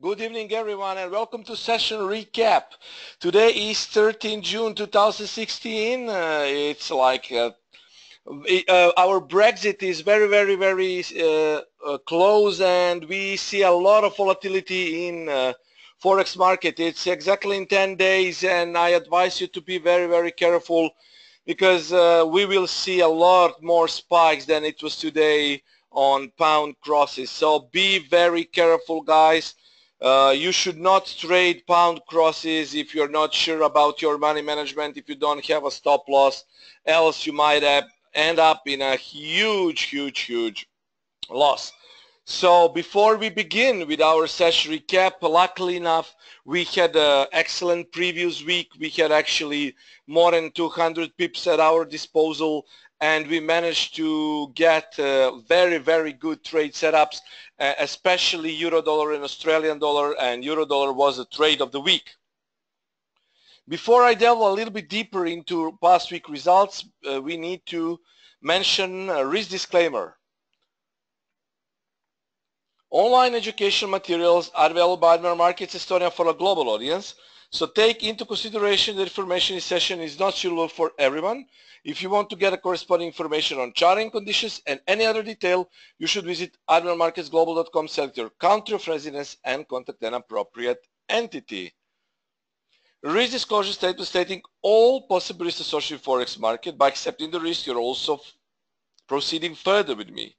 Good evening everyone and welcome to session recap. Today is 13 June 2016. It's like our Brexit is very close, and we see a lot of volatility in Forex market. It's exactly in 10 days, and I advise you to be very careful because we will see a lot more spikes than it was today on pound crosses. So be very careful, guys. You should not trade pound crosses if you're not sure about your money management, if you don't have a stop loss, else you might end up in a huge loss. So before we begin with our session recap, luckily enough, we had an excellent previous week. We had actually more than 200 pips at our disposal, and we managed to get very good trade setups, especially euro dollar and Australian dollar, and euro dollar was a trade of the week. Before I delve a little bit deeper into past week results, we need to mention a risk disclaimer. Online education materials are available by Admiral Markets Estonia for a global audience, so take into consideration that information in this session is not suitable for everyone. If you want to get a corresponding information on charting conditions and any other detail, you should visit admiralmarketsglobal.com, select your country of residence, and contact an appropriate entity. Risk disclosure statement stating all possible risks associated with Forex market. By accepting the risk, you're also proceeding further with me.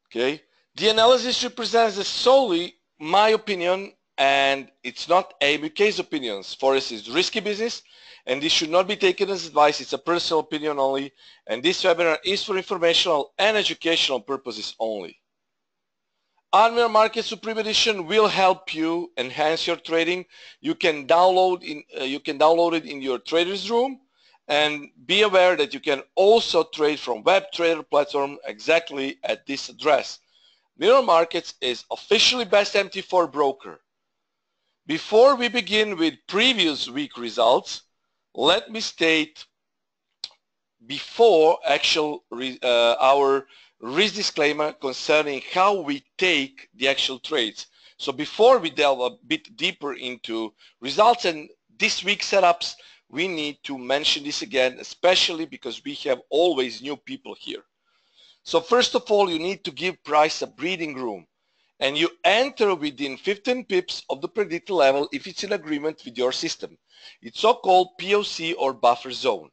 Okay, the analysis represents solely my opinion, and it's not ABK's opinions. Forex is risky business, and this should not be taken as advice. It's a personal opinion only, and this webinar is for informational and educational purposes only. Admiral Market Supreme Edition will help you enhance your trading. You can download it in your trader's room, and be aware that you can also trade from web trader platform exactly at this address. Admiral Markets is officially best MT4 broker. Before we begin with previous week results, let me state before our risk disclaimer concerning how we take the actual trades. So before we delve a bit deeper into results and this week's setups, we need to mention this again, especially because we have always new people here. So first of all, you need to give price a breathing room, and you enter within 15 pips of the predicted level if it's in agreement with your system. It's so-called POC or buffer zone.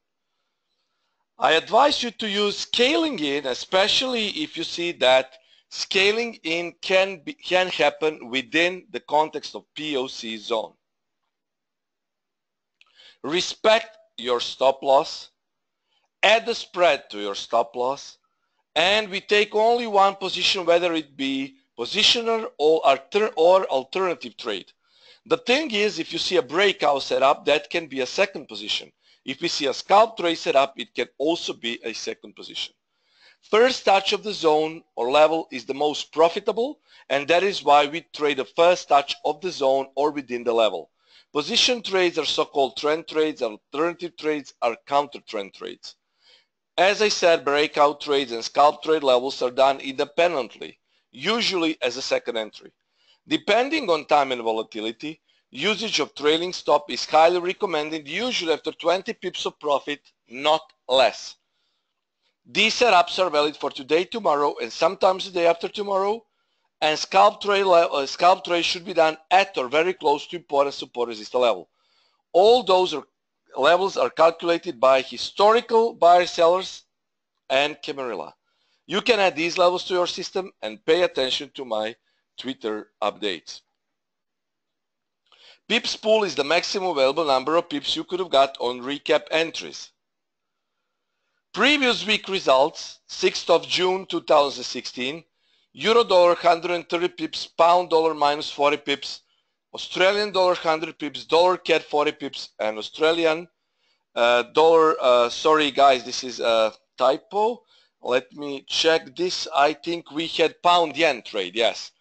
I advise you to use scaling in, especially if you see that scaling in can happen within the context of POC zone. Respect your stop loss, add a spread to your stop loss, and we take only one position, whether it be positioner or alternative trade. The thing is, if you see a breakout setup, that can be a second position. If we see a scalp trade setup, it can also be a second position. First touch of the zone or level is the most profitable, and that is why we trade the first touch of the zone or within the level. Position trades are so-called trend trades, alternative trades are counter trend trades. As I said, breakout trades and scalp trade levels are done independently, usually as a second entry. Depending on time and volatility, usage of trailing stop is highly recommended, usually after 20 pips of profit, not less. These setups are valid for today, tomorrow, and sometimes the day after tomorrow, and scalp trade should be done at or very close to important support resistance level. All those levels are calculated by historical buyers, sellers, and Camarilla. You can add these levels to your system and pay attention to my Twitter updates. Pips pool is the maximum available number of pips you could have got on recap entries. Previous week results, 6th of June 2016, Euro dollar 130 pips, pound dollar minus 40 pips, Australian dollar 100 pips, Dollar Cad 40 pips, and Australian dollar, sorry guys, this is a typo. Let me check this. I think we had pound yen trade, yes.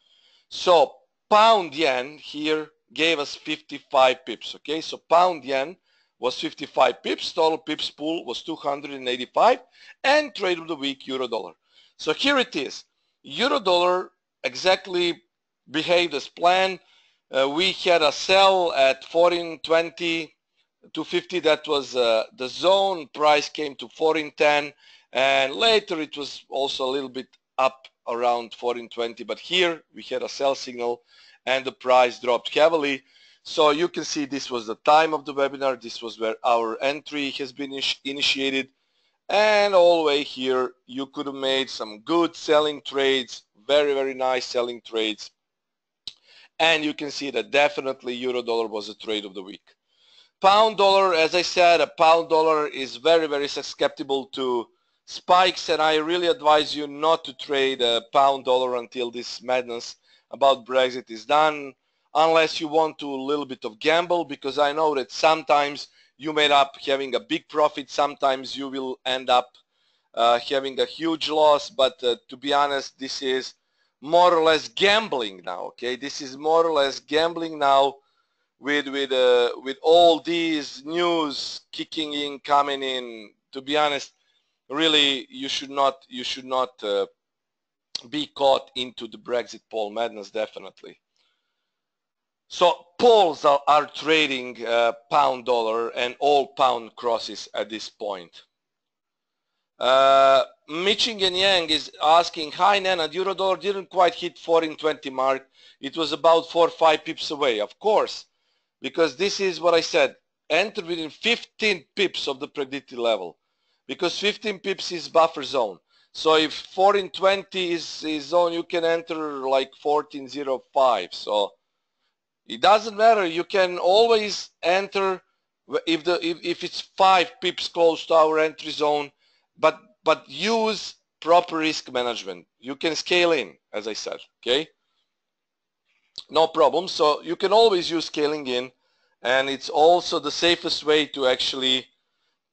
So pound yen here gave us 55 pips, okay? So pound yen was 55 pips, total pips pool was 285, and trade of the week, euro dollar. So here it is. Euro dollar exactly behaved as planned. We had a sell at 14.20 to 50. That was the zone. Price came to 14.10, and later it was also a little bit up around 14.20, but here we had a sell signal and the price dropped heavily. So you can see this was the time of the webinar. This was where our entry has been initiated, and all the way here you could have made some good selling trades, very, very nice selling trades. And you can see that definitely euro dollar was a trade of the week. Pound dollar, as I said, a pound dollar is very, very susceptible to spikes, and I really advise you not to trade a pound dollar until this madness about Brexit is done, unless you want to a little bit of gamble, because I know that sometimes you may end up having a big profit, sometimes you will end up having a huge loss, but to be honest, this is more or less gambling now, okay? This is more or less gambling now with all these news kicking in, coming in. To be honest, really, you should not be caught into the Brexit poll madness, definitely. So polls are trading pound dollar and all pound crosses at this point. Miching and Yang is asking, hi Nana, euro dollar didn't quite hit 14.20 mark. It was about 4 or 5 pips away. Of course, because this is what I said, enter within 15 pips of the predicted level, because 15 pips is buffer zone. So if 14.20 is zone, you can enter like 14.05. So it doesn't matter. You can always enter if it's 5 pips close to our entry zone, but use proper risk management. You can scale in, as I said, okay? No problem. So you can always use scaling in, and it's also the safest way to actually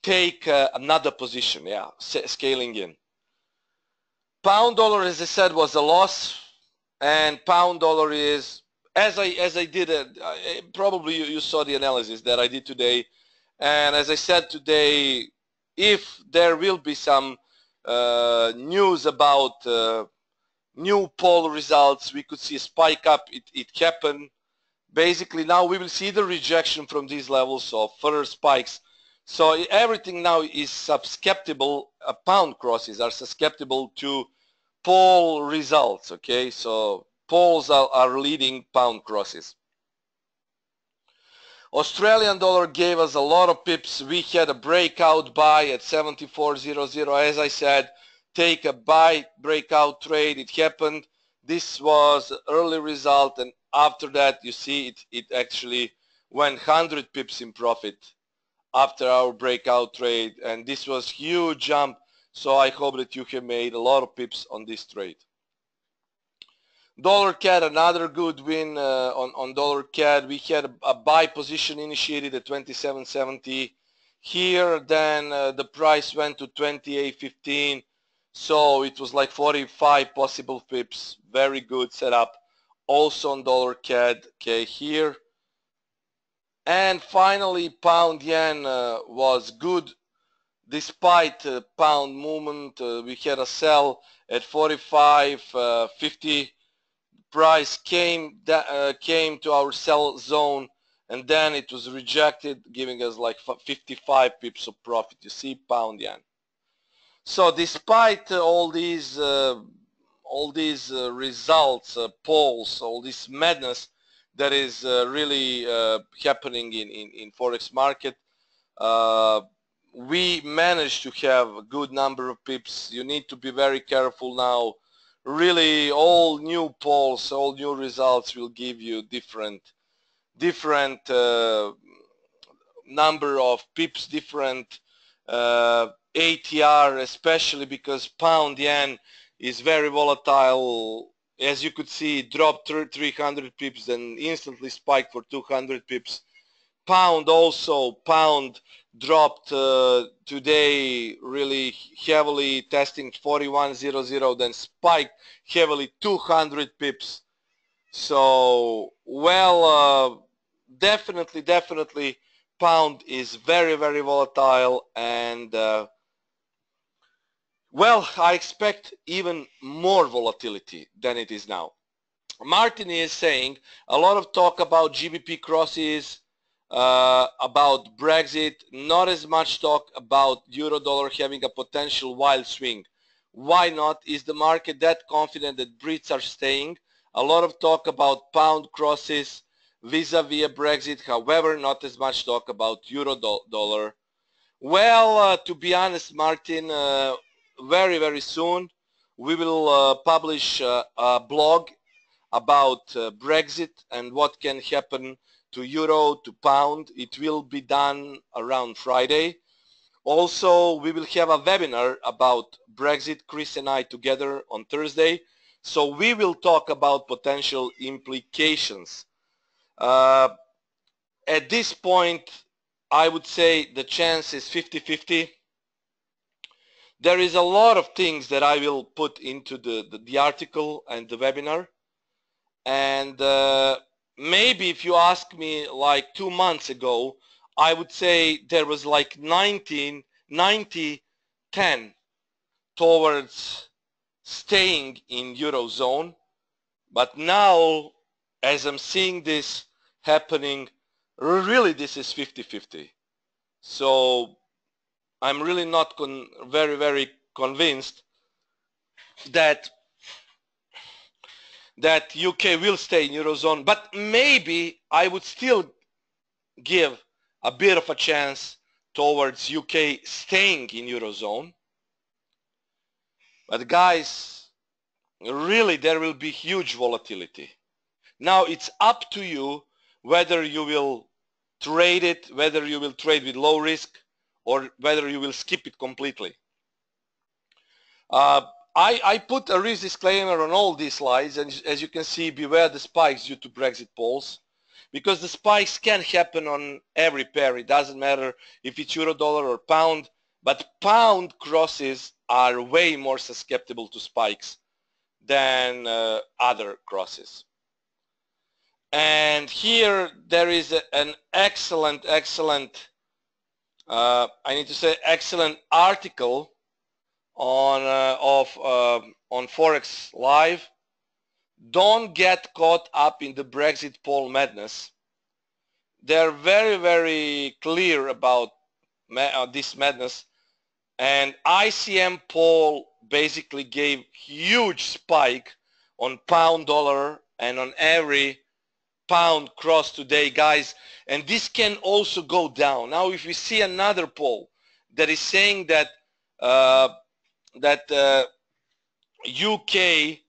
take another position. Yeah, scaling in. Pound dollar, as I said, was a loss, and pound dollar is, as I did probably you saw the analysis that I did today, and as I said today, if there will be some news about new poll results, we could see a spike up. It happened. Basically now we will see the rejection from these levels of further spikes. So everything now is susceptible, pound crosses are susceptible to poll results, okay? So polls are leading pound crosses. Australian dollar gave us a lot of pips. We had a breakout buy at 74.00. As I said, take a buy breakout trade. It happened. This was early result, and after that you see it actually went 100 pips in profit after our breakout trade, and this was huge jump. So I hope that you have made a lot of pips on this trade. Dollar Cad, another good win on Dollar Cad. We had a buy position initiated at 27.70 here, then the price went to 28.15, so it was like 45 possible pips. Very good setup also on Dollar Cad, okay, here. And finally pound yen was good despite pound movement. We had a sell at 45.50. Price came to our sell zone, and then it was rejected, giving us like 55 pips of profit. You see, pound yen. So despite all these results, polls, all this madness that is really happening in Forex market, we managed to have a good number of pips. You need to be very careful now. Really, all new polls, all new results will give you different number of pips, different ATR, especially because pound yen is very volatile. As you could see, it dropped 300 pips, then instantly spiked for 200 pips. Pound dropped today really heavily, testing 41.00, then spiked heavily 200 pips. So, well, definitely pound is very, very volatile, and well, I expect even more volatility than it is now. Martin is saying a lot of talk about GBP crosses, about Brexit, not as much talk about euro dollar having a potential wild swing. Why not? Is the market that confident that Brits are staying? A lot of talk about pound crosses vis-a-vis Brexit, however, not as much talk about euro dollar. Well, to be honest, Martin, very, very soon we will publish a blog about Brexit and what can happen to euro, to pound. It will be done around Friday. Also, we will have a webinar about Brexit, Chris and I together on Thursday. So we will talk about potential implications. At this point, I would say the chance is 50-50. There is a lot of things that I will put into the article and the webinar. And maybe if you ask me like 2 months ago, I would say there was like 90-10 towards staying in Eurozone. But now, as I'm seeing this happening, really this is 50-50. So I'm really not very, very convinced that UK will stay in Eurozone, but maybe I would still give a bit of a chance towards UK staying in Eurozone. But guys, really there will be huge volatility. Now it's up to you whether you will trade it, whether you will trade with low risk, or whether you will skip it completely. I put a risk disclaimer on all these slides, and as you can see, beware the spikes due to Brexit polls, because the spikes can happen on every pair. It doesn't matter if it's euro, dollar, or pound, but pound crosses are way more susceptible to spikes than other crosses. And here there is an excellent, I need to say excellent article on Forex Live. Don't get caught up in the Brexit poll madness. They're very, very clear about this madness. And ICM poll basically gave huge spike on pound dollar and on every pound cross today, guys. And this can also go down. Now, if we see another poll that is saying that UK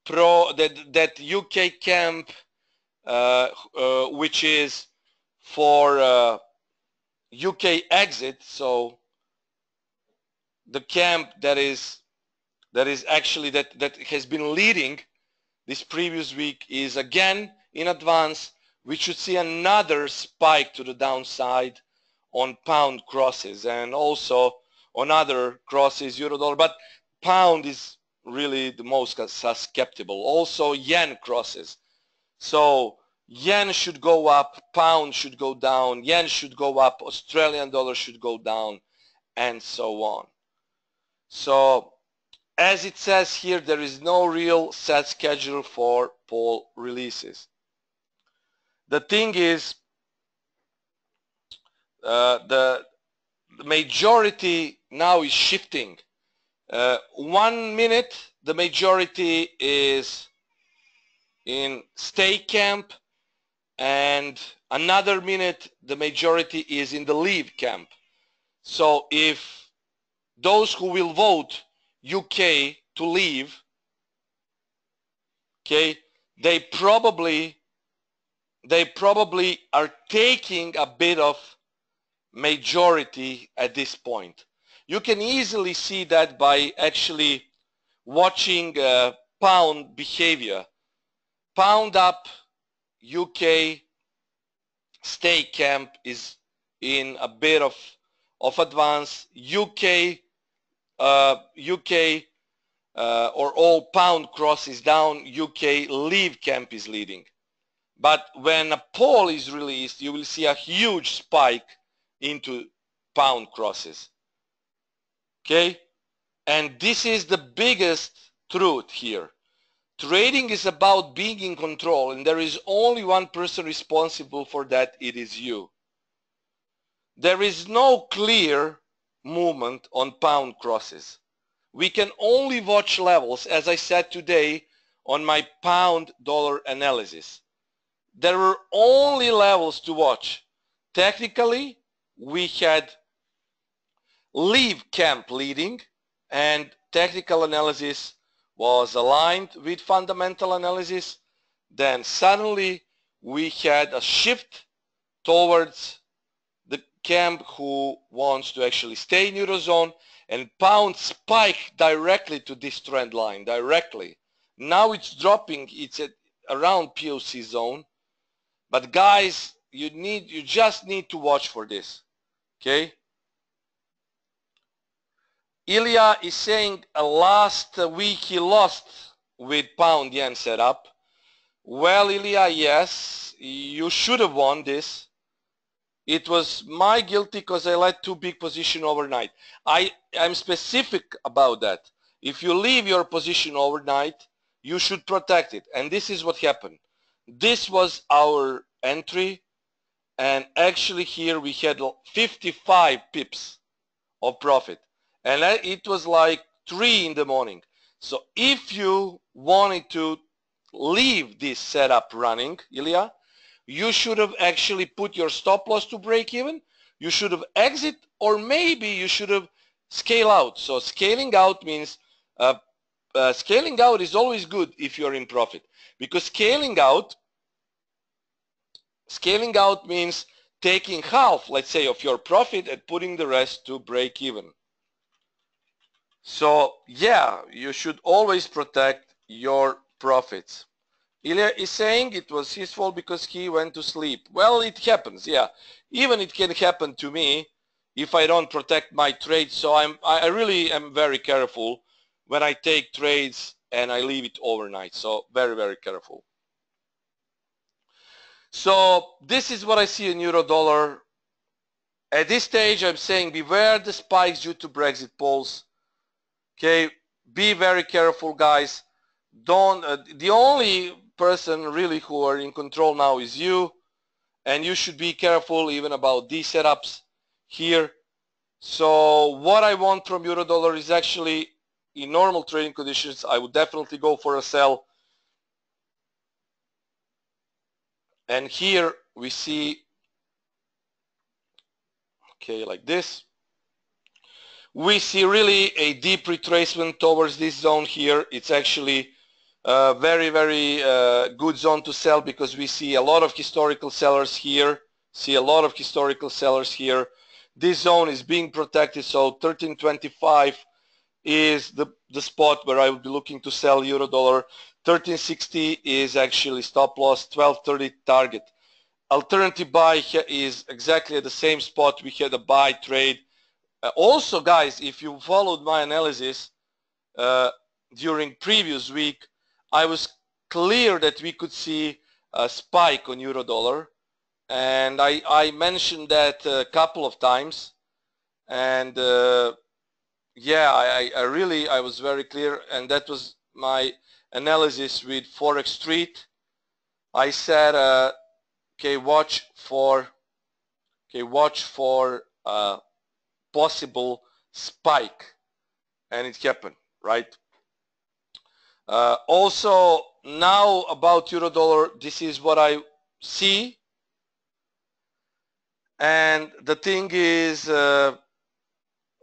UK camp, which is for UK exit, so the camp that actually that has been leading this previous week is again in advance. We should see another spike to the downside on pound crosses and also on other crosses, euro dollar, but pound is really the most susceptible. Also yen crosses. So yen should go up, pound should go down, yen should go up, Australian dollar should go down, and so on. So as it says here, there is no real set schedule for poll releases. The thing is, the majority now is shifting. 1 minute, the majority is in stay camp, and another minute, the majority is in the leave camp. So if those who will vote UK to leave, okay, they probably are taking a bit of majority at this point. You can easily see that by actually watching pound behavior. Pound up, UK stay camp is in a bit of advance. UK or all pound cross is down, UK leave camp is leading. But when a poll is released, you will see a huge spike into pound crosses. Okay? And this is the biggest truth here. Trading is about being in control, and there is only one person responsible for that. It is you. There is no clear movement on pound crosses. We can only watch levels, as I said today on my pound dollar analysis. There were only levels to watch. Technically, we had leave camp leading, and technical analysis was aligned with fundamental analysis. Then suddenly we had a shift towards the camp who wants to actually stay in Eurozone, and pound spiked directly to this trend line, directly. Now it's dropping, it's at around POC zone. But guys, you just need to watch for this, okay? Ilya is saying last week he lost with pound yen setup. Well, Ilya, yes, you should have won this. It was my guilty because I let too big position overnight. I'm specific about that. If you leave your position overnight, you should protect it. And this is what happened. This was our entry. And actually here we had 55 pips of profit. And it was like 3 in the morning. So if you wanted to leave this setup running, Ilya, you should have actually put your stop loss to break even. You should have exit, or maybe you should have scale out. So scaling out means scaling out is always good if you're in profit, because scaling out means taking half, let's say, of your profit and putting the rest to break even. So yeah, you should always protect your profits. Ilya is saying it was his fault because he went to sleep. Well, it happens, yeah. Even it can happen to me if I don't protect my trades. So I really am very careful when I take trades and I leave it overnight. So very, very careful. So this is what I see in euro dollar. At this stage, I'm saying beware the spikes due to Brexit polls. Okay, be very careful, guys. Don't. The only person really who are in control now is you, and you should be careful even about these setups here. So what I want from euro dollar is actually, in normal trading conditions, I would definitely go for a sell. And here we see, okay, like this. We see really a deep retracement towards this zone here. It's actually a very, very good zone to sell because we see a lot of historical sellers here. This zone is being protected, so 1325 is the spot where I would be looking to sell euro dollar. 1360 is actually stop loss, 1230 target. Alternative buy is exactly at the same spot we had a buy trade. Also, guys, if you followed my analysis during previous week, I was clear that we could see a spike on euro dollar, and I mentioned that a couple of times, and yeah, I was very clear, and that was my analysis with Forex Street. I said, okay, watch for possible spike, and it happened, right? Also, now about euro dollar, this is what I see, and the thing is, until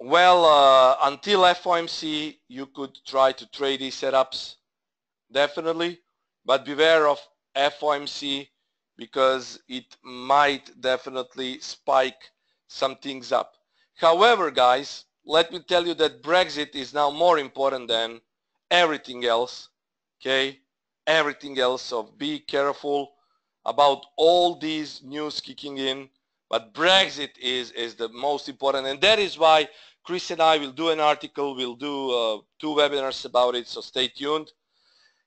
FOMC, you could try to trade these setups, definitely, but beware of FOMC because it might definitely spike some things up. However, guys, let me tell you that Brexit is now more important than everything else, okay? Everything else, so be careful about all these news kicking in, but Brexit is the most important, and that is why Chris and I will do an article, we'll do 2 webinars about it, so stay tuned.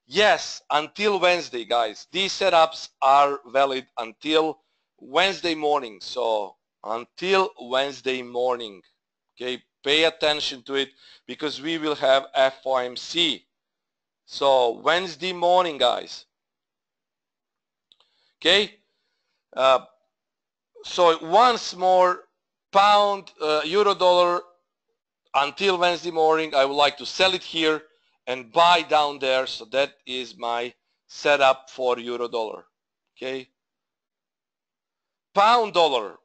Yes, until Wednesday, guys. These setups are valid until Wednesday morning. So until Wednesday morning, okay, pay attention to it because we will have FOMC. So Wednesday morning, guys. Okay. So once more, pound, euro dollar until Wednesday morning. I would like to sell it here and buy down there. So that is my setup for euro dollar. Okay. Pound dollar.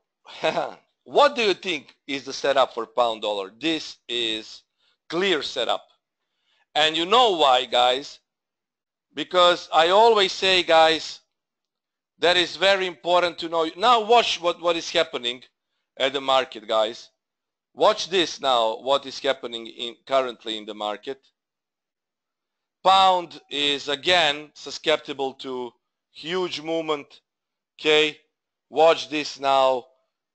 What do you think is the setup for pound dollar? This is clear setup. And you know why, guys? Because I always say, guys, that is very important to know. Now watch what is happening at the market, guys. Watch this now, what is happening currently in the market. Pound is again susceptible to huge movement. Okay, watch this now.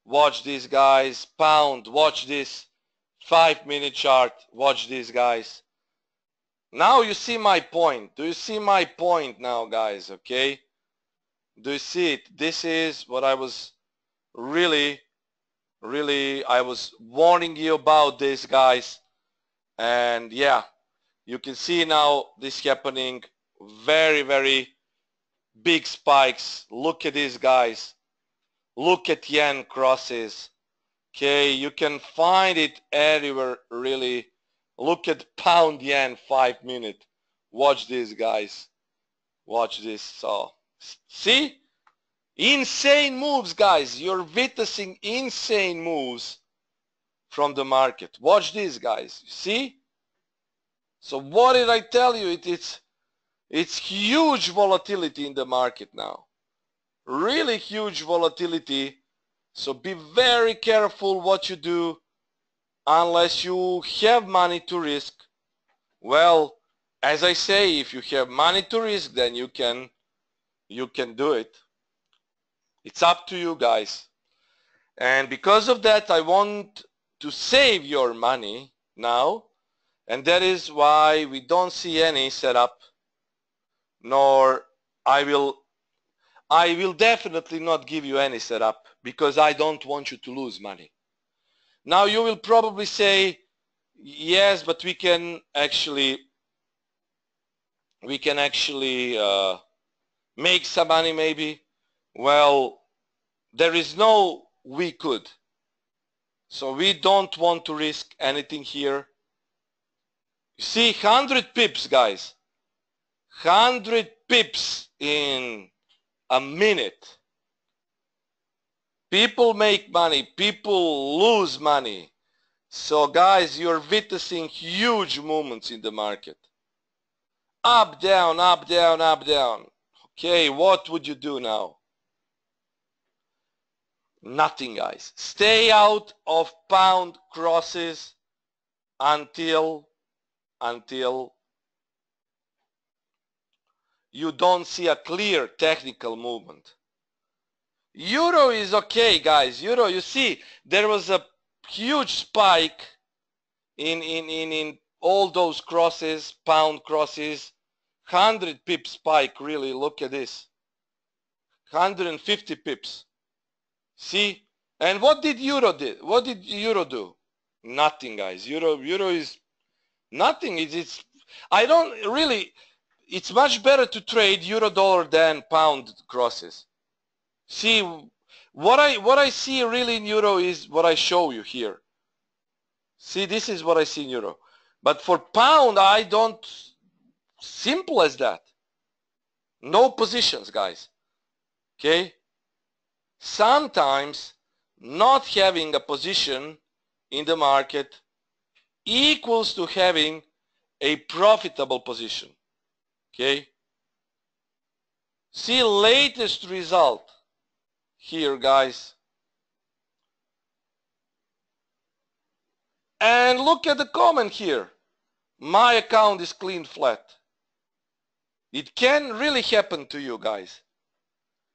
Watch this, guys. Pound, watch this 5-minute chart. Watch this, guys. Now you see my point. Do you see my point now, guys? Okay, do you see it? This is what I was really I was warning you about this, guys. And yeah, you can see now this happening. Very big spikes. Look at these, guys. Look at yen crosses. Okay, you can find it everywhere, really. Look at pound yen 5-minute. Watch this, guys. Watch this. So see, insane moves, guys. You're witnessing insane moves from the market. Watch this, guys. See? So what did I tell you? It's huge volatility in the market now. Really huge volatility. So be very careful what you do unless you have money to risk. Well, as I say, if you have money to risk, then you can do it. It's up to you, guys. And because of that, I want to save your money now. And that is why we don't see any setup, nor I will definitely not give you any setup because I don't want you to lose money. Now you will probably say, yes, but we can actually make some money maybe. Well, there is no we could. So we don't want to risk anything here. You see, 100 pips, guys. 100 pips in a minute. People make money. People lose money. So guys, you're witnessing huge movements in the market. Up, down, up, down, up, down. Okay, what would you do now? Nothing, guys. Stay out of pound crosses until you don't see a clear technical movement. Euro is okay, guys. Euro, you see, there was a huge spike in all those crosses, pound crosses. 100 pip spike, really. Look at this. 150 pips. See? And what did euro do? What did euro do? Nothing, guys. Euro is nothing. I don't really, it's much better to trade euro dollar than pound crosses. See, what I see really in euro is what I show you here. See, this is what I see in euro. But for pound, I don't, simple as that. No positions, guys. Okay? Sometimes not having a position in the market equals to having a profitable position. Okay? See latest result here, guys. And look at the comment here. My account is clean flat. It can really happen to you, guys.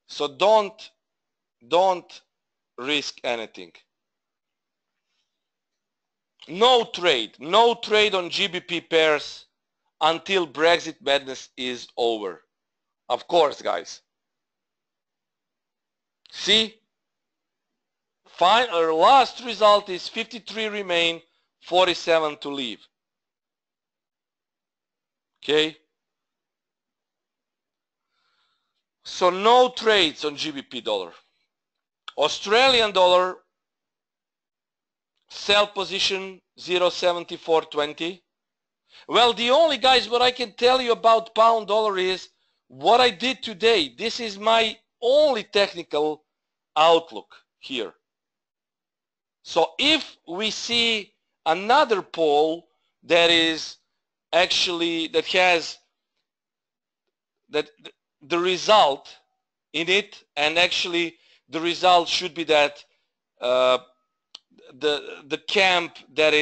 So don't risk anything. No trade on GBP pairs until Brexit madness is over. Of course, guys. See? Our last result is 53 remain, 47 to leave. Okay? So no trades on GBP dollar. Australian dollar, sell position 0.7420. Well, the only, guys, what I can tell you about pound dollar is what I did today. This is my only technical outlook here. So if we see another poll that is actually, that has that the result in it, and actually the result should be that the camp that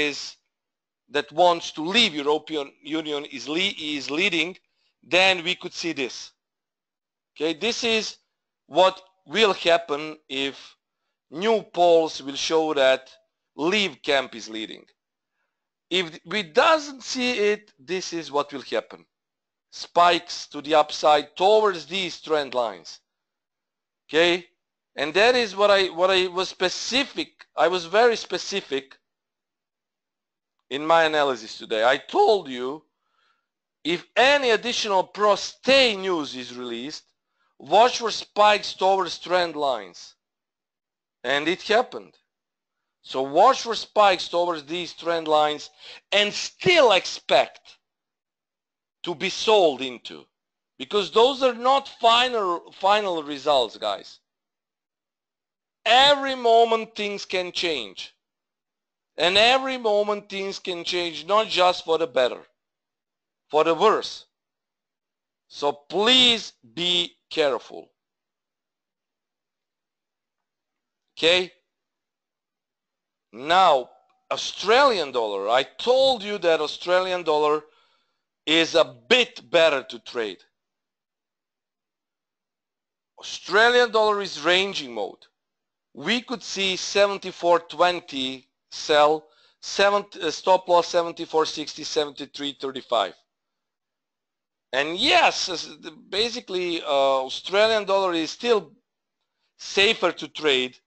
wants to leave European Union is leading, then we could see this. Okay, this is what will happen if new polls will show that leave camp is leading. If we doesn't see it, this is what will happen. Spikes to the upside towards these trend lines. Okay, and that is what I was specific. I was very specific in my analysis today. I told you, if any additional pro-stay news is released, watch for spikes towards trend lines. And it happened. So watch for spikes towards these trend lines and still expect to be sold into, because those are not final results, guys. Every moment things can change. And every moment things can change, not just for the better, for the worse. So please be careful. Okay? Now, Australian dollar. I told you that Australian dollar is a bit better to trade. Australian dollar is ranging mode. We could see 74.20 sell, stop loss 74.60, 73.35. And yes, basically Australian dollar is still safer to trade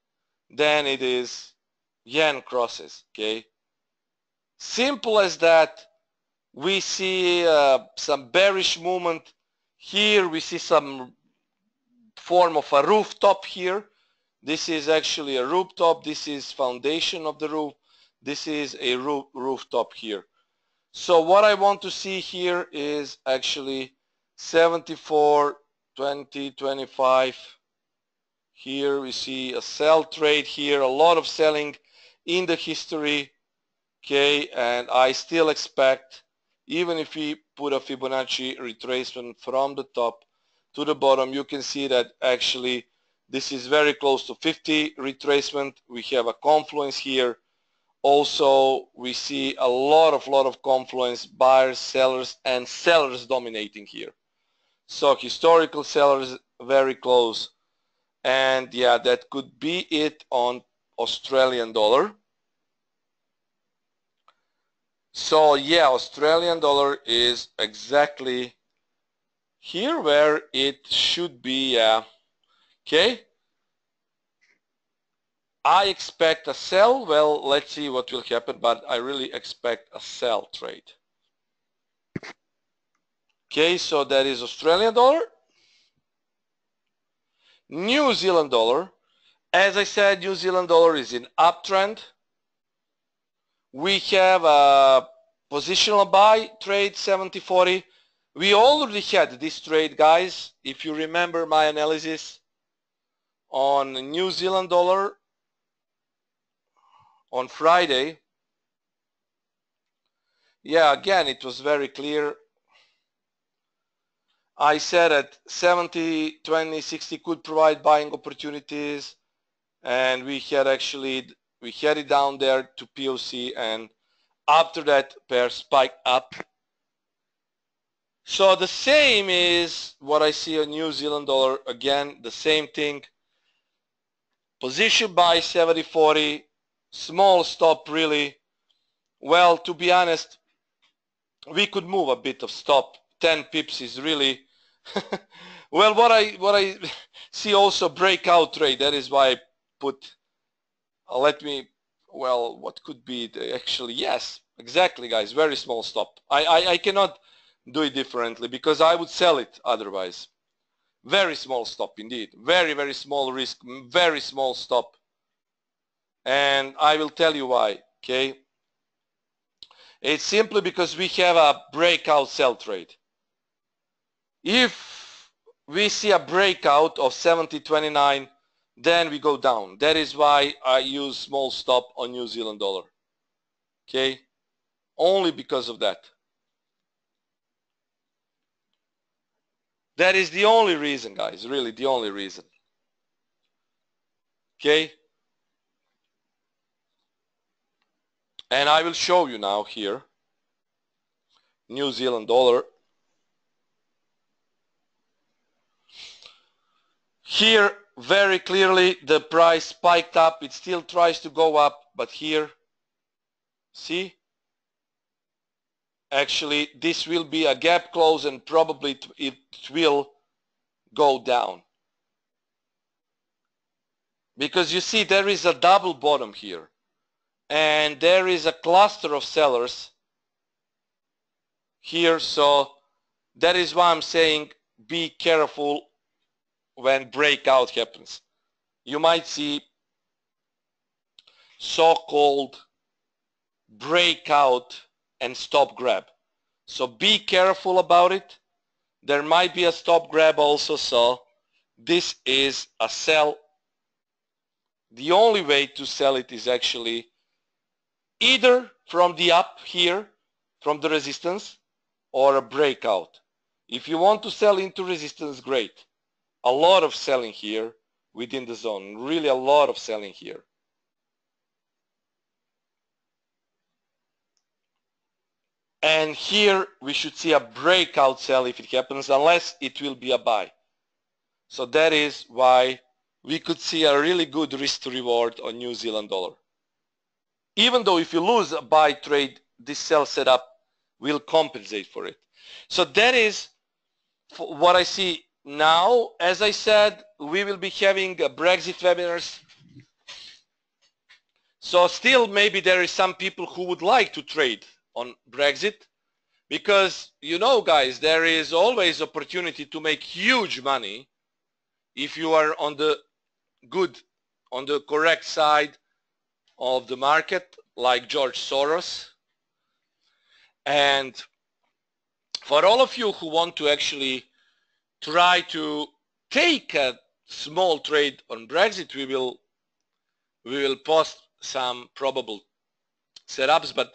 than it is yen crosses. Okay, simple as that. We see some bearish movement here. We see some form of a rooftop here. This is actually a rooftop. This is foundation of the roof. This is a rooftop here. So what I want to see here is actually 74, 20, 25. Here we see a sell trade here, a lot of selling in the history. Okay, and I still expect, even if we put a Fibonacci retracement from the top to the bottom, you can see that actually this is very close to 50 retracement. We have a confluence here. Also, we see a lot of confluence, buyers, sellers, and sellers dominating here. So historical sellers very close. And yeah, that could be it on Australian dollar. So yeah, Australian dollar is exactly here where it should be. Okay. I expect a sell. Well, let's see what will happen, but I really expect a sell trade. Okay, so that is Australian dollar. New Zealand dollar. As I said, New Zealand dollar is in uptrend. We have a positional buy trade 70.40. We already had this trade, guys. If you remember my analysis on New Zealand dollar on Friday. Yeah, again, it was very clear. I said that 70, 20, 60 could provide buying opportunities, and we had it down there to POC, and after that pair spiked up. So the same is what I see on New Zealand dollar. Again, the same thing. Position buy 70.40, small stop really. Well, to be honest, we could move a bit of stop. 10 pips is really well, what I see also breakout trade. That is why I put what could be actually, yes, exactly, guys, very small stop. I cannot do it differently because I would sell it otherwise. Very small stop indeed. Very, very small risk, very small stop. And I will tell you why, okay? It's simply because we have a breakout sell trade. If we see a breakout of 70.29, then we go down. That is why I use small stop on New Zealand dollar. Okay? Only because of that. That is the only reason, guys. Really, the only reason. Okay? And I will show you now here. New Zealand dollar. Here, very clearly, the price spiked up. It still tries to go up, but here, see? Actually, this will be a gap close and probably it will go down. Because you see, there is a double bottom here. And there is a cluster of sellers here. So that is why I'm saying be careful when breakout happens. You might see so-called breakout and stop grab. So be careful about it. There might be a stop grab also. So this is a sell. The only way to sell it is actually either from the up here, from the resistance, or a breakout. If you want to sell into resistance, great. A lot of selling here within the zone. Really a lot of selling here. And here we should see a breakout sell if it happens, unless it will be a buy. So that is why we could see a really good risk to reward on New Zealand dollar. Even though if you lose a buy trade, this sell setup will compensate for it. So that is what I see now. As I said, we will be having a Brexit webinars. So still maybe there is some people who would like to trade on Brexit, because you know, guys, there is always opportunity to make huge money if you are on the correct side of the market, like George Soros. And for all of you who want to actually try to take a small trade on Brexit, we will post some probable setups, but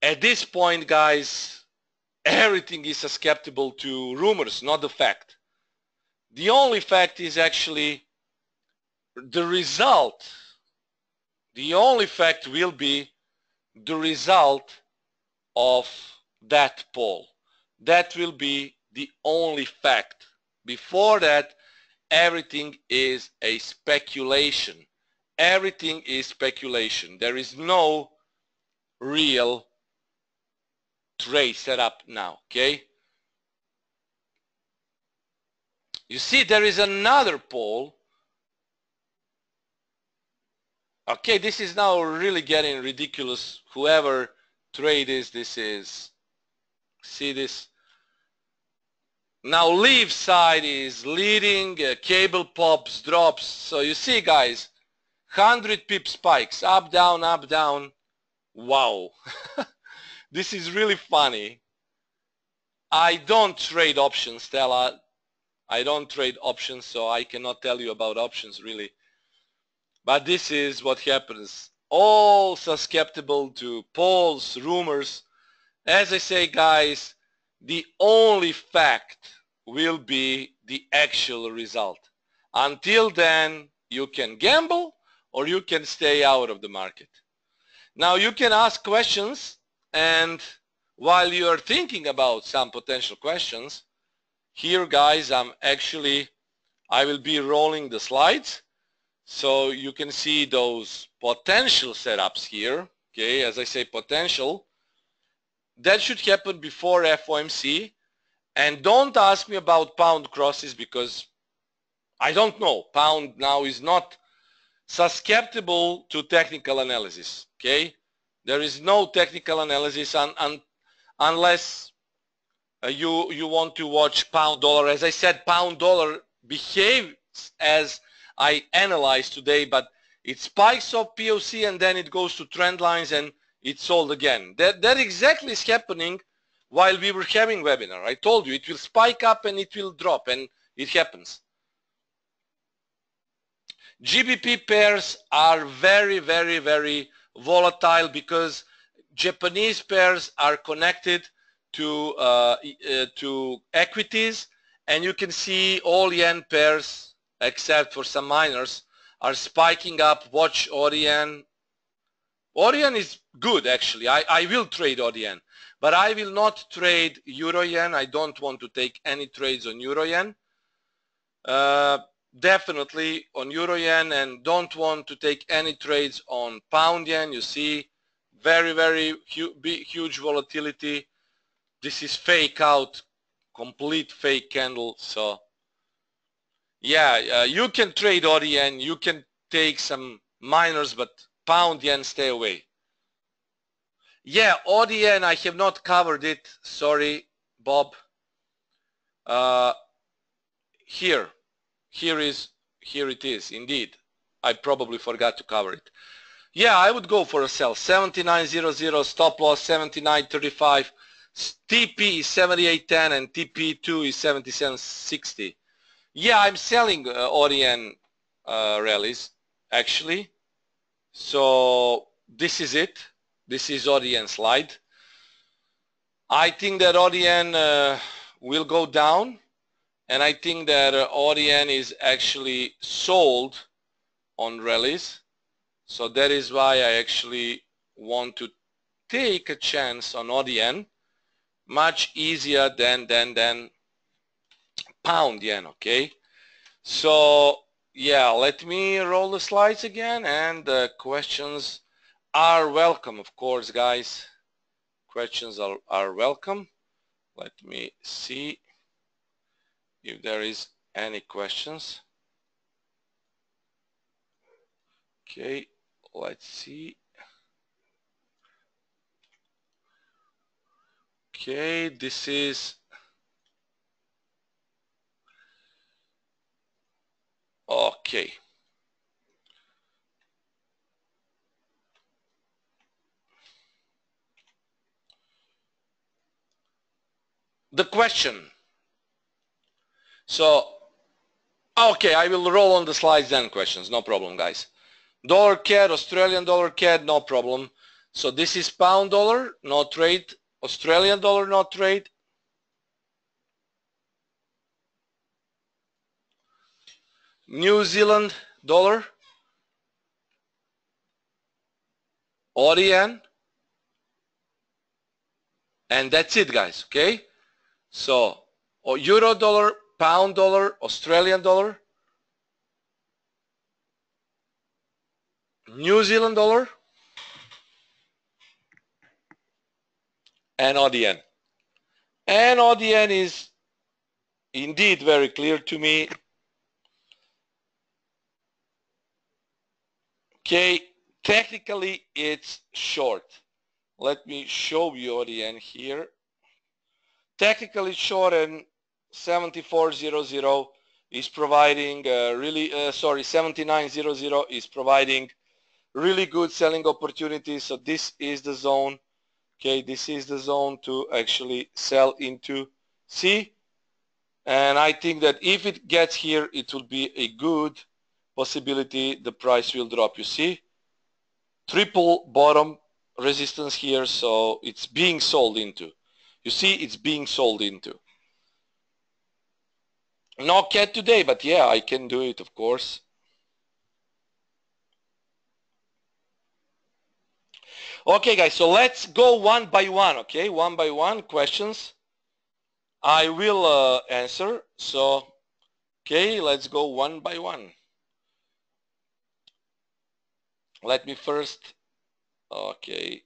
at this point, guys, everything is susceptible to rumors, not the fact. The only fact is actually the result. The only fact will be the result of that poll. That will be the only fact. Before that, everything is a speculation. Everything is speculation. There is no real trade set up now, okay? You see, there is another poll. Okay, this is now really getting ridiculous. Whoever trade is, this is, see this? Now leave side is leading, cable pops, drops. So you see, guys, 100 pip spikes, up, down, up, down. Wow. This is really funny. I don't trade options, Stella. I don't trade options, so I cannot tell you about options really. But this is what happens. All susceptible to polls, rumors. As I say, guys, the only fact will be the actual result. Until then, you can gamble or you can stay out of the market. Now you can ask questions, and while you are thinking about some potential questions, here, guys, I will be rolling the slides so you can see those potential setups here. Okay, as I say, potential. That should happen before FOMC. And don't ask me about pound crosses, because I don't know. Pound now is not susceptible to technical analysis. Okay, there is no technical analysis unless you want to watch pound dollar. As I said, pound dollar behaves as I analyzed today, but it spikes off POC and then it goes to trend lines and it's sold again. That exactly is happening while we were having webinar. I told you it will spike up and it will drop, and it happens. GBP pairs are very, very, very volatile because Japanese pairs are connected to equities, and you can see all yen pairs except for some minors are spiking up. Watch AUD. AUD is good actually. I will trade AUD, but I will not trade Euro yen. I don't want to take any trades on Euro yen. Definitely on Euro yen, and don't want to take any trades on pound yen. You see very, very huge volatility. This is fake out, complete fake candle. So yeah, you can trade AUD yen, you can take some minors, but pound yen, stay away. Yeah, AUD yen, I have not covered it. Sorry, Bob. Here it is indeed. I probably forgot to cover it. Yeah, I would go for a sell. 79.00, stop loss 79.35. TP is 78.10 and TP2 is 77.60. Yeah, I'm selling AUD yen rallies actually. So this is it. This is AUD yen slide. I think that AUD yen will go down, and I think that AUD yen is actually sold on rallies. So that is why I actually want to take a chance on AUD yen, much easier than pound yen, okay? So yeah, let me roll the slides again, and the questions are welcome, of course, guys. Questions are welcome. Let me see if there is any questions. Okay, let's see. Okay, this is okay. The question. So, okay, I will roll on the slides then questions, no problem, guys. Dollar CAD, Australian dollar CAD, no problem. So this is pound dollar, no trade. Australian dollar, no trade. New Zealand dollar, AUD yen, and that's it, guys, okay? So, Euro dollar, pound dollar, Australian dollar, New Zealand dollar, and AUD yen. And AUD yen is indeed very clear to me. Okay, technically it's short. Let me show you AUD yen here. Technically short, and 74.00 is providing really, 79.00 is providing really good selling opportunities. So this is the zone. Okay, this is the zone to actually sell into. See? And I think that if it gets here, it will be a good possibility the price will drop. You see? Triple bottom resistance here, so it's being sold into. You see, it's being sold into. No CAD today, but yeah, I can do it, of course. Okay, guys, so let's go one by one, okay? One by one, questions. I will answer. So, okay, let's go one by one. Let me first, okay.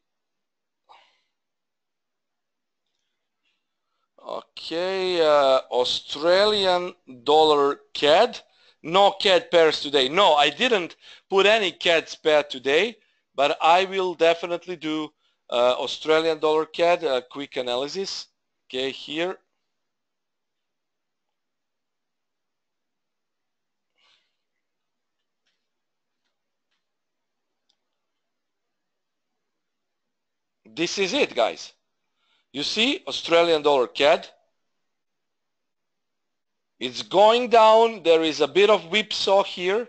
Okay, Australian dollar CAD. No CAD pairs today. No, I didn't put any CAD pair today, but I will definitely do Australian dollar CAD, quick analysis. Okay, here. this is it, guys. You see Australian dollar CAD. It's going down. There is a bit of whipsaw here.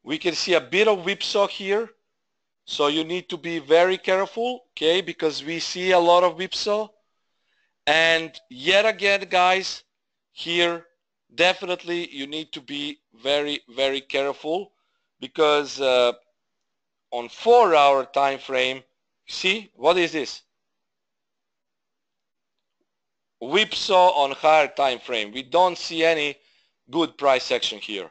We can see a bit of whipsaw here. So you need to be very careful, okay, because we see a lot of whipsaw. And yet again, guys, here definitely you need to be very, very careful, because on 4-hour time frame, see, what is this? Whipsaw on higher time frame. We don't see any good price action here.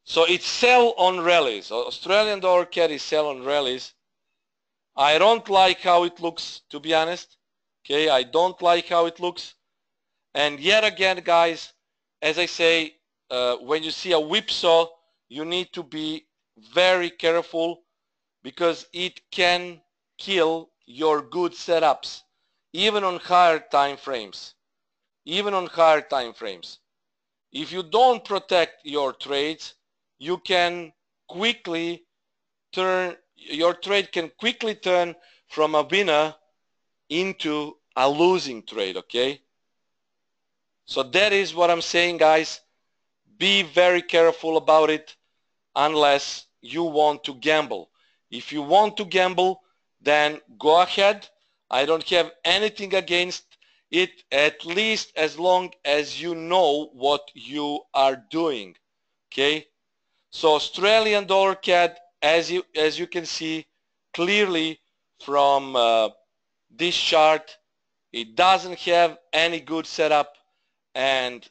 So it's sell on rallies. Australian dollar CAD is sell on rallies. I don't like how it looks, to be honest. Okay, I don't like how it looks. And yet again, guys, as I say, when you see a whipsaw, you need to be very careful, because it can kill your good setups, even on higher time frames. Even on higher time frames. If you don't protect your trades, you can quickly turn, your trade can quickly turn from a winner into a losing trade, okay? So that is what I'm saying, guys. Be very careful about it unless you want to gamble. If you want to gamble, then go ahead. I don't have anything against it, at least as long as you know what you are doing, okay? So Australian dollar CAD, as you can see clearly from this chart, it doesn't have any good setup, and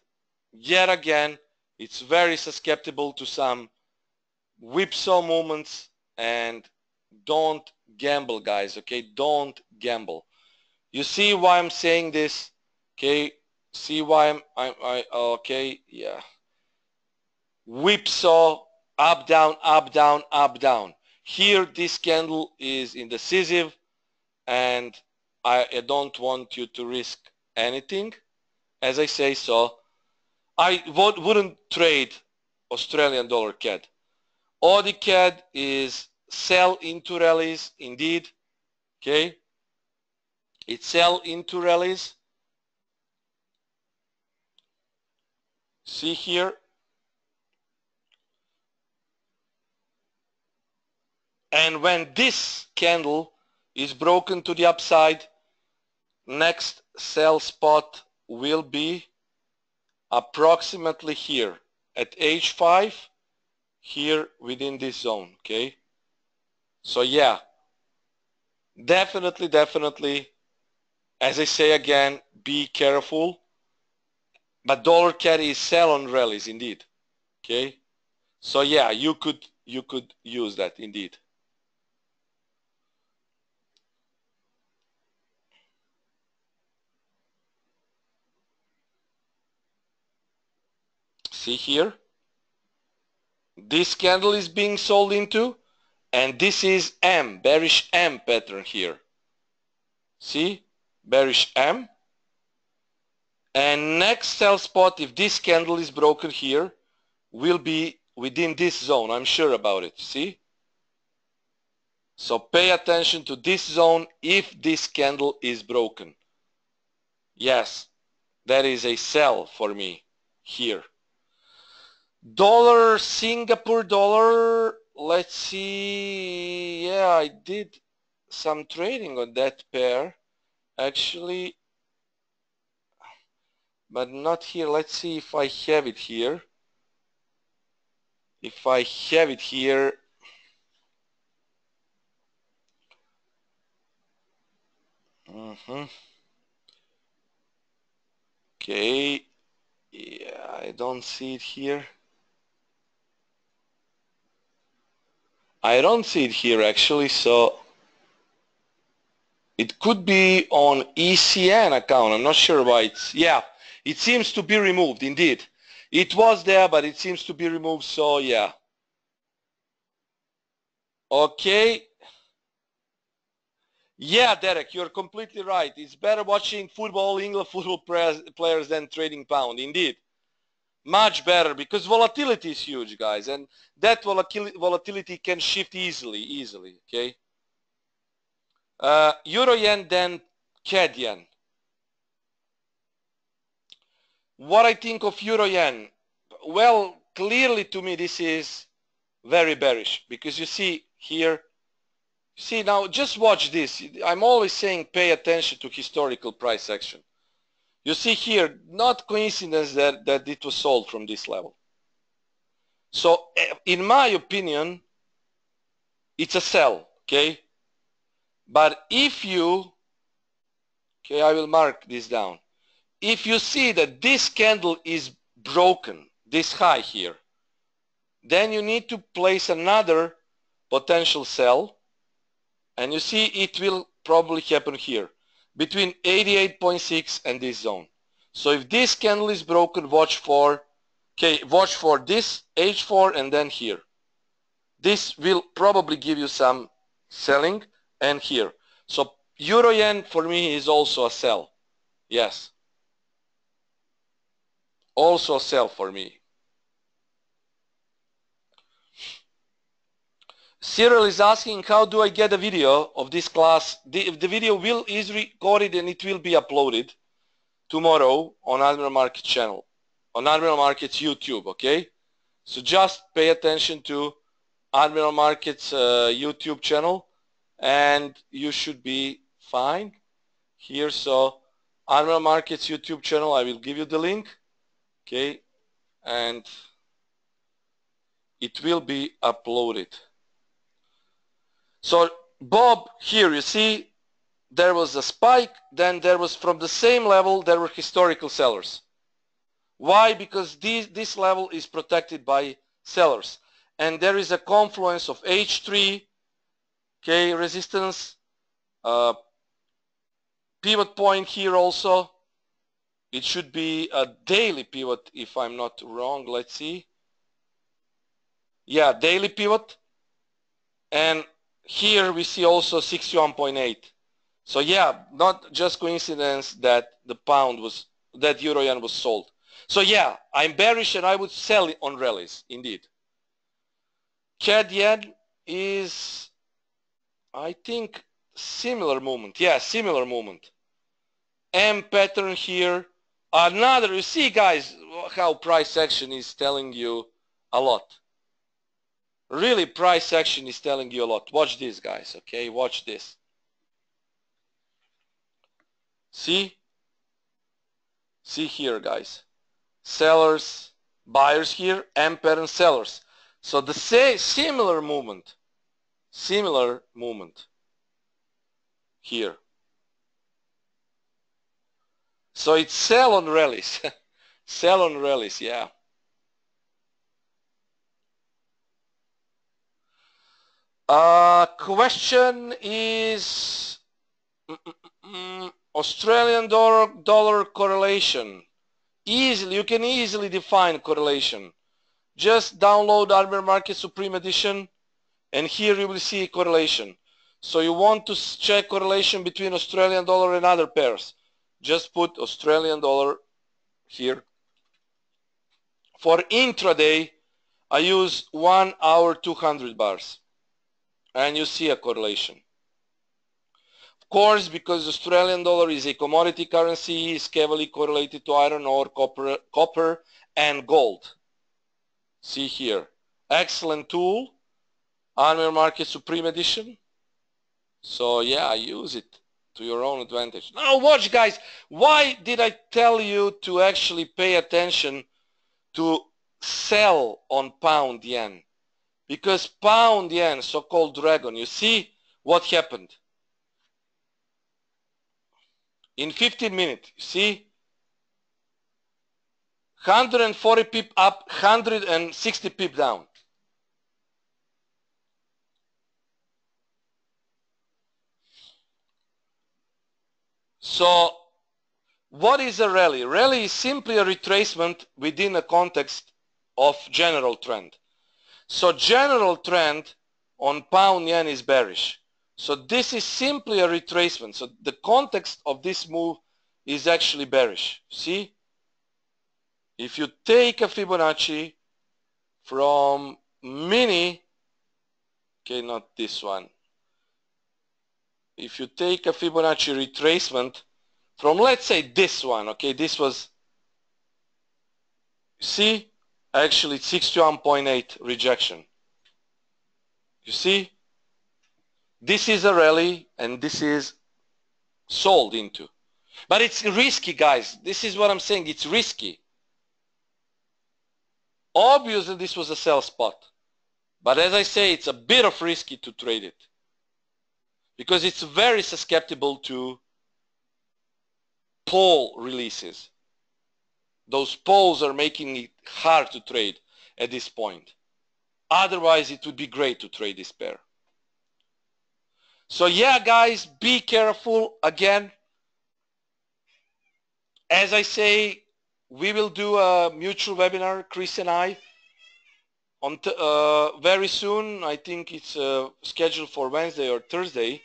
yet again it's very susceptible to some whipsaw movements. And don't gamble, guys, okay? Don't gamble. You see why I'm saying this, okay? See why okay, yeah. Whipsaw, up, down, up, down, up, down. Here, this candle is indecisive, and I don't want you to risk anything, as I say. So I wouldn't trade Australian dollar CAD. AUD CAD is sell into rallies, indeed, okay? It's sell into rallies. See here. And when this candle is broken to the upside, next sell spot will be approximately here at H5, here within this zone, okay? So yeah, definitely, as I say again, be careful. But dollar CAD is sell on rallies, indeed, okay? So yeah, you could use that, indeed. See here, this candle is being sold into, and this is M, bearish M pattern here. See, bearish M. And next sell spot, if this candle is broken here, will be within this zone. I'm sure about it, see? So pay attention to this zone if this candle is broken. Yes, that is a sell for me here. Dollar, Singapore dollar, let's see. Yeah, I did some trading on that pair actually, but not here. Let's see if I have it here. If I have it here, okay, yeah, I don't see it here. I don't see it here actually, so it could be on ECN account. I'm not sure why it's, yeah, it seems to be removed, indeed. It was there, but it seems to be removed, so yeah. Okay. Yeah, Derek, you're completely right. It's better watching football, England football players than trading pound, indeed. Much better, because volatility is huge, guys, and that volatility can shift easily, okay? Euro yen, then CAD yen. What I think of euro yen? Well, clearly to me this is very bearish, because you see here, see now, just watch this. I'm always saying pay attention to historical price action. You see here, not coincidence that it was sold from this level. So in my opinion, it's a sell, okay? But if you, okay, I will mark this down. If you see that this candle is broken, this high here, then you need to place another potential sell, and you see it will probably happen here between 88.6 and this zone. So if this candle is broken, watch for this H4 and then here. This will probably give you some selling, and here. So euro yen for me is also a sell. Yes. Also a sell for me. Cyril is asking, how do I get a video of this class? The video is recorded and it will be uploaded tomorrow on Admiral Markets channel, on Admiral Markets YouTube, okay? So just pay attention to Admiral Markets YouTube channel and you should be fine here. So Admiral Markets YouTube channel, I will give you the link, okay? And it will be uploaded. So Bob, here you see there was a spike, then there was, from the same level there were historical sellers. Why? Because this level is protected by sellers, and there is a confluence of H3, okay, resistance, pivot point here also. It should be a daily pivot if I'm not wrong. Let's see. Yeah, daily pivot, and here we see also 61.8. So yeah, not just coincidence that the pound was, that euro yen was sold. So yeah, I'm bearish and I would sell it on rallies, indeed. CAD yen is, I think, similar movement. Yeah, similar movement. M pattern here. Another, you see guys, how price action is telling you a lot. Really, price action is telling you a lot. Watch this, guys, okay? Watch this. See? See here, guys. Sellers, buyers here, M pattern, sellers. So the similar movement here. So it's sell on rallies. Sell on rallies, yeah. Question is Australian dollar correlation. Easily, you can easily define correlation. Just download Admiral Market Supreme Edition and here you will see correlation. So you want to check correlation between Australian dollar and other pairs. Just put Australian dollar here. For intraday, I use 1 hour 200 bars and you see a correlation. Of course, because Australian dollar is a commodity currency, is heavily correlated to iron ore, copper and gold. See here, excellent tool, Admiral Market Supreme Edition. So yeah, use it to your own advantage. Now watch guys, why did I tell you to actually pay attention to sell on pound yen? Because pound yen, so-called dragon, you see what happened? In 15 minutes, you see? 140 pip up, 160 pip down. So what is a rally? Rally is simply a retracement within a context of general trend. So general trend on pound yen is bearish. So this is simply a retracement. So the context of this move is actually bearish. See? If you take a Fibonacci from mini, okay, not this one, if you take a Fibonacci retracement from, let's say, this one, okay, this was, see, actually it's 61.8 rejection. You see, this is a rally and this is sold into. But it's risky, guys. This is what I'm saying. It's risky. Obviously, this was a sell spot. But as I say, it's a bit of risky to trade it. Because it's very susceptible to pole releases. Those poles are making it hard to trade at this point. Otherwise, it would be great to trade this pair. So yeah, guys, be careful. Again, as I say, we will do a mutual webinar, Chris and I, on very soon. I think it's scheduled for Wednesday or Thursday.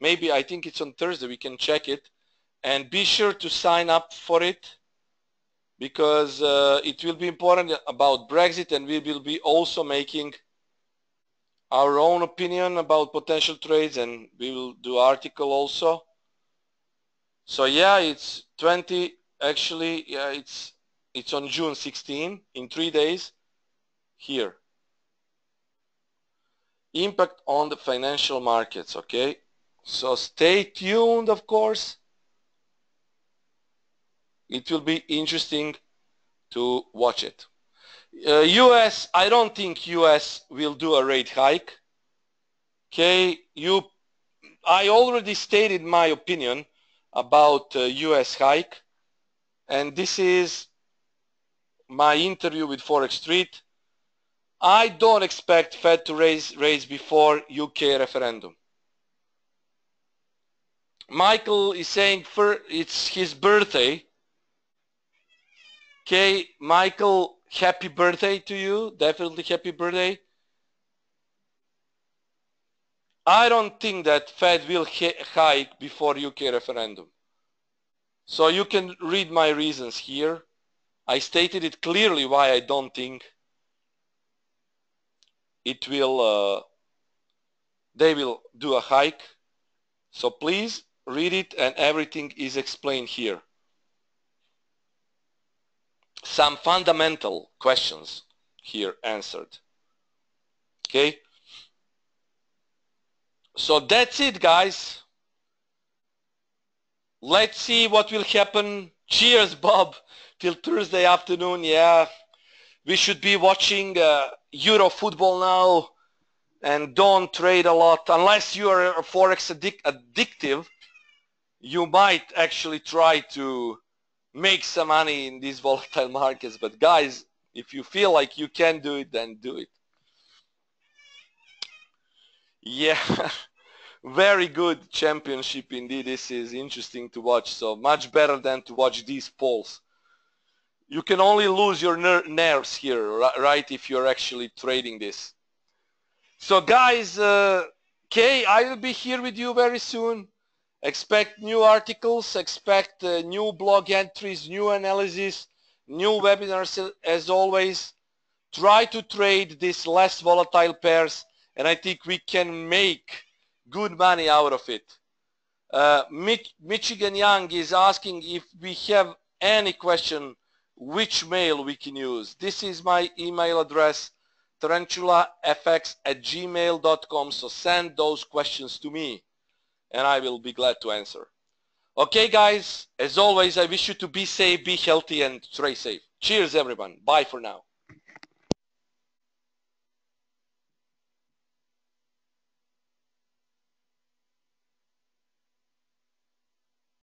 Maybe I think it's on Thursday. We can check it. And be sure to sign up for it, because it will be important about Brexit, and we will be also making our own opinion about potential trades, and we will do article also. So yeah, it's 20, actually, yeah, it's on June 16, in 3 days, here. Impact on the financial markets, okay? So stay tuned, of course. It will be interesting to watch it. US, I don't think US will do a rate hike. Okay, I already stated my opinion about US hike, and this is my interview with Forex Street. I don't expect Fed to raise before UK referendum. Michael is saying it's his birthday. Okay, Michael, happy birthday to you. Definitely happy birthday. I don't think that Fed will hike before UK referendum. So you can read my reasons here. I stated it clearly why I don't think it will, they will do a hike. So please read it, and everything is explained here. Some fundamental questions here answered. Okay. So that's it, guys. Let's see what will happen. Cheers, Bob. Till Thursday afternoon. Yeah, we should be watching Euro football now, and don't trade a lot. Unless you are a Forex addictive, you might actually try to make some money in these volatile markets. But guys, if you feel like you can do it, then do it. Yeah. Very good championship indeed. This is interesting to watch. So much better than to watch these polls. You can only lose your nerves here, right, if you're actually trading this. So guys, okay, I will be here with you very soon. Expect new articles, expect new blog entries, new analysis, new webinars as always. Try to trade these less volatile pairs, and I think we can make good money out of it. Michigan Young is asking if we have any question, which mail we can use. This is my email address, tarantulafx@gmail.com. So send those questions to me, and I will be glad to answer. Okay, guys, as always, I wish you to be safe, be healthy, and trade safe. Cheers, everyone. Bye for now.